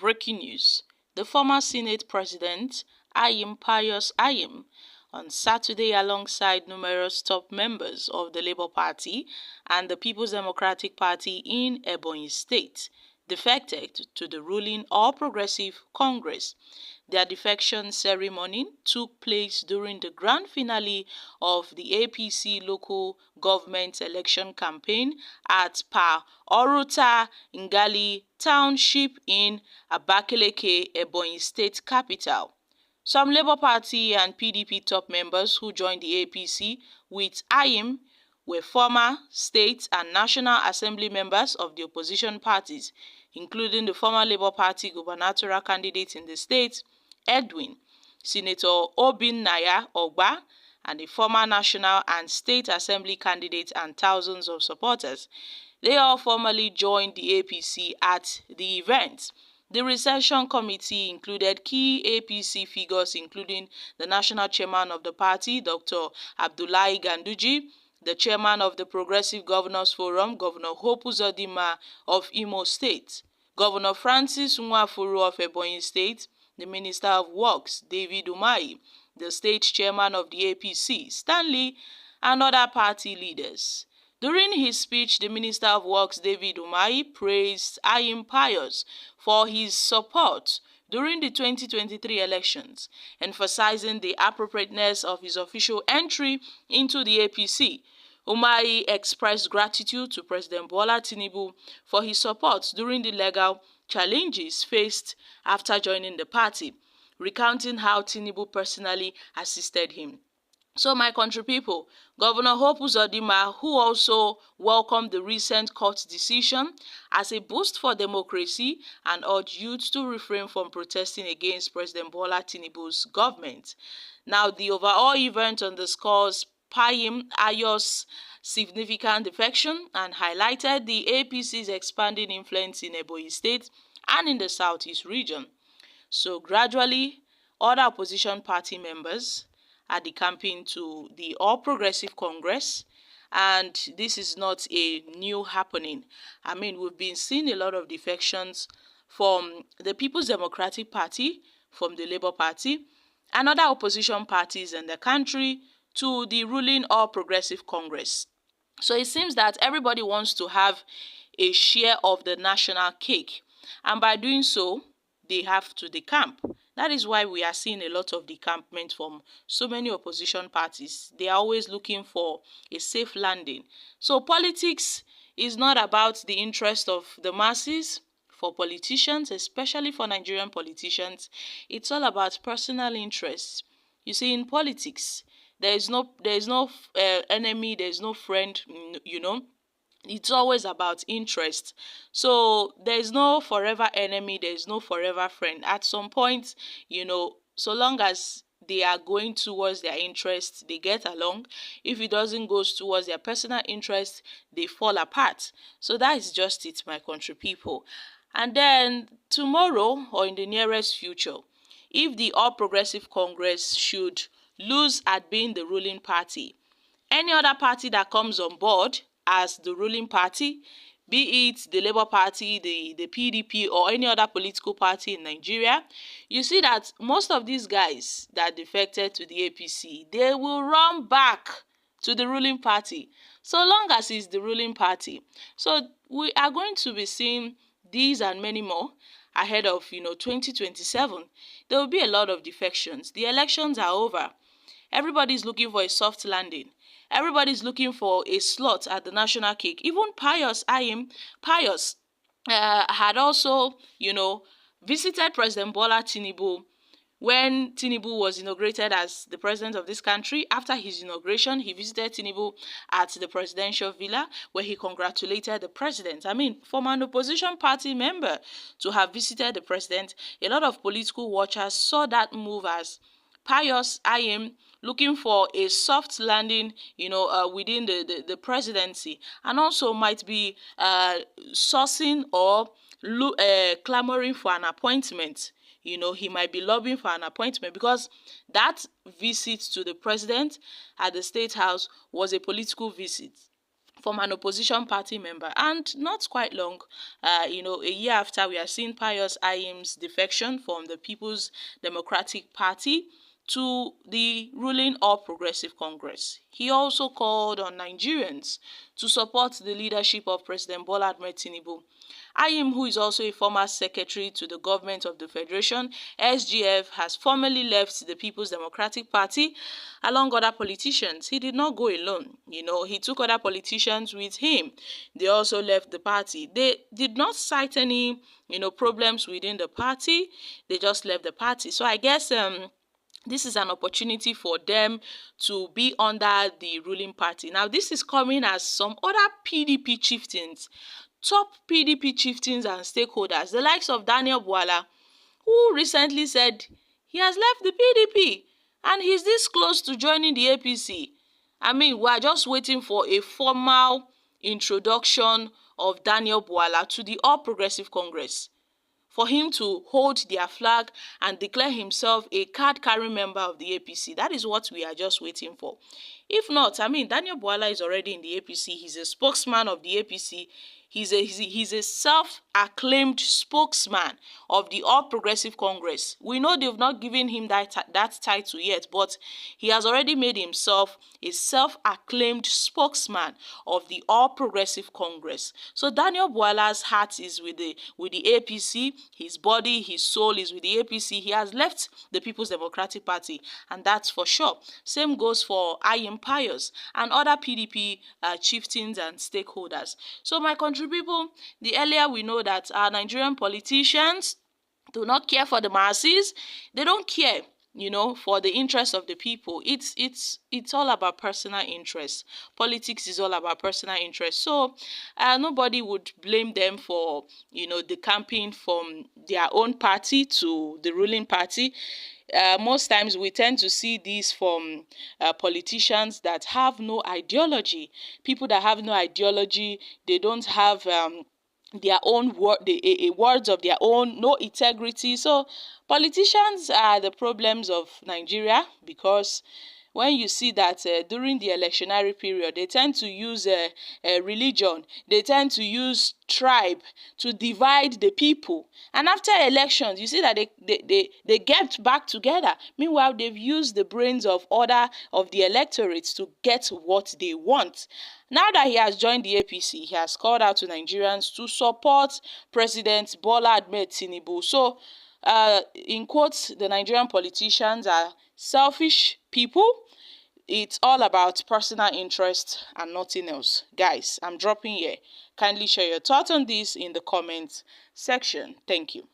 breaking news. The former Senate President, Pius, on Saturday alongside numerous top members of the Labour Party and the People's Democratic Party in Ebonyi State, defected to the ruling All Progressive Congress. Their defection ceremony took place during the grand finale of the APC local government election campaign at Orota Ngali Township in Abakaliki, Ebonyi State capital. Some Labour Party and PDP top members who joined the APC with Anyim were former state and National Assembly members of the opposition parties, including the former Labour Party gubernatorial candidate in the state, Edwin, Senator Obin Naya Ogba, and the former National and State Assembly candidate and thousands of supporters. They all formally joined the APC at the event. The reception committee included key APC figures including the national chairman of the party, Dr. Abdullahi Ganduji, the chairman of the Progressive Governors Forum, Governor Hope Uzodinma of Imo State, Governor Francis Nwafuru of Ebonyi State, the Minister of Works, David Umahi, the state chairman of the APC, Stanley, and other party leaders. During his speech, the Minister of Works, David Umahi, praised Pius for his support during the 2023 elections, emphasizing the appropriateness of his official entry into the APC. Umahi expressed gratitude to President Bola Tinubu for his support during the legal challenges faced after joining the party, recounting how Tinubu personally assisted him. So, my country people, Governor Hope Uzodinma, who also welcomed the recent court decision as a boost for democracy and urged youth to refrain from protesting against President Bola Tinubu's government. Now, the overall event underscores Pius' significant defection and highlighted the APC's expanding influence in Ebonyi State and in the Southeast region. So, gradually, other opposition party members at the campaign to the All Progressive Congress, and this is not a new happening. I mean, we've been seeing a lot of defections from the People's Democratic Party, from the Labour Party, and other opposition parties in the country to the ruling All Progressive Congress. So it seems that everybody wants to have a share of the national cake, and by doing so, they have to decamp. That is why we are seeing a lot of decampment from so many opposition parties. They are always looking for a safe landing. So politics is not about the interest of the masses. For politicians, especially for Nigerian politicians, it's all about personal interests. You see, in politics, there is no enemy, there is no friend, you know. It's always about interest. So there is no forever enemy, there is no forever friend. At some point, you know, so long as they are going towards their interests, they get along. If it doesn't go towards their personal interest, they fall apart. So that is just it, my country people. And then tomorrow or in the nearest future, if the All Progressive Congress should lose at being the ruling party, any other party that comes on board as the ruling party, be it the Labour Party, the PDP, or any other political party in Nigeria, you see that most of these guys that defected to the APC, they will run back to the ruling party, so long as it's the ruling party. So we are going to be seeing these and many more ahead of 2027. There will be a lot of defections. The elections are over. Everybody's looking for a soft landing. Everybody's looking for a slot at the national cake. Even Pius had also, visited President Bola Tinubu when Tinubu was inaugurated as the president of this country. After his inauguration, he visited Tinubu at the presidential villa where he congratulated the president. I mean, from an opposition party member to have visited the president, a lot of political watchers saw that move as Pius looking for a soft landing, within the presidency, and also might be sourcing or clamoring for an appointment. He might be lobbying for an appointment because that visit to the president at the State House was a political visit. from an opposition party member. And not quite long, a year after, we are seeing Pius Anyim's defection from the People's Democratic Party to the ruling All Progressive Congress. He also called on Nigerians to support the leadership of President Bola Ahmed Tinubu. Anyim, who is also a former secretary to the government of the Federation, SGF, has formally left the People's Democratic Party along other politicians. He did not go alone. He took other politicians with him. They also left the party. They did not cite any, problems within the party. They just left the party. So I guess this is an opportunity for them to be under the ruling party. Now, this is coming as some other PDP chieftains, top PDP chieftains and stakeholders, the likes of Daniel Bwala, who recently said he has left the PDP and he's this close to joining the APC. I mean, we are just waiting for a formal introduction of Daniel Bwala to the All Progressive Congress, for him to hold their flag and declare himself a card-carrying member of the APC. That is what we are just waiting for. If not, I mean, Daniel Bwala is already in the APC. He's a spokesman of the APC. He's a self-acclaimed spokesman of the All Progressive Congress. We know they've not given him that title yet, but he has already made himself a self-acclaimed spokesman of the All Progressive Congress. So Daniel Bwala's heart is with the APC. His body, his soul is with the APC. He has left the People's Democratic Party, and that's for sure. Same goes for Anyim, Pius, and other PDP chieftains and stakeholders. So my country people, the earlier we know that our Nigerian politicians do not care for the masses, they don't care, for the interests of the people. It's all about personal interest. Politics is all about personal interest. So nobody would blame them for, the campaign from their own party to the ruling party. Most times we tend to see this from politicians that have no ideology. People that have no ideology, they don't have their own words of their own, no integrity. So politicians are the problems of Nigeria, because when you see that during the electionary period, they tend to use religion, they tend to use tribe to divide the people. And after elections, you see that they get back together. Meanwhile, they've used the brains of other of the electorates to get what they want. Now that he has joined the APC, he has called out to Nigerians to support President Bola Ahmed Tinubu. So, in quotes, the Nigerian politicians are selfish people. It's all about personal interest and nothing else. Guys, I'm dropping here. Kindly share your thoughts on this in the comment section. Thank you.